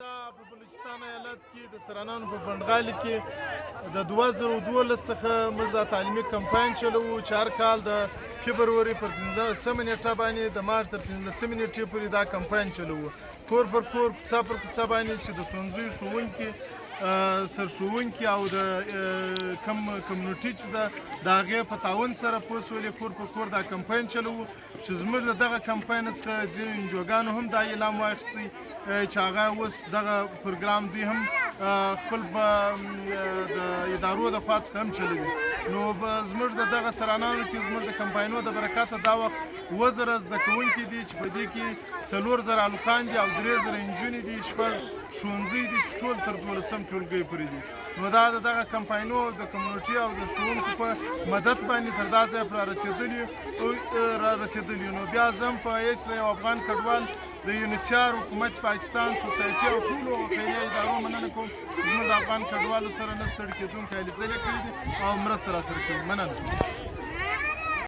دا په بلوچستان ایالت کې د سرانانو په بندغالي کې د 2012 څخه موږ د تعلیمي کمپاین چلوو چې هر کال د فبروري پر 15 نیټه باندې د مارچ تر 15 نیټې پورې دا کمپاین چلوو کور پر کور کوڅه پر کوڅه باندې چې د ښوونځیو ښوونکي سرښوونکي او د کمیونټي چې د هغې په تعاون سره پوسولې کور پر کور دا کمپاین چلوو چې زموږ د دغه کمپاین څخه ځینو انجوګانو هم دا اعلان واخیستی چې هغه اوس دغه پروګرام دوی هم خپل د ادارو د خوا څخه هم چلوي نو زموږ د دغه سرانانو کې زموږ د کمپاینونو د برکته دا وخت 2000 زده کوونکي دي چې په دې کې 4000 هلکان دي او 3000 نجونې دي شپږ ښوونځي دي چې ټول تر 12 ټولګۍ پورې دي نو دا د دغه کمپاینونو د کمیونټي او د ښوونکو په مدد باندې تر دا ځایه را رسېدلي نو بیا زه هم په ایچ د یو افغان کډوال د یونیچار حکومت پاکستان سوسایټي او ټولو خیریه ادارو مننه کوم چې زموږ د افغان کډوالو سره نه ستړي کېدونکي هلې ځلې کړي دي او مرسته راسره کوي مننه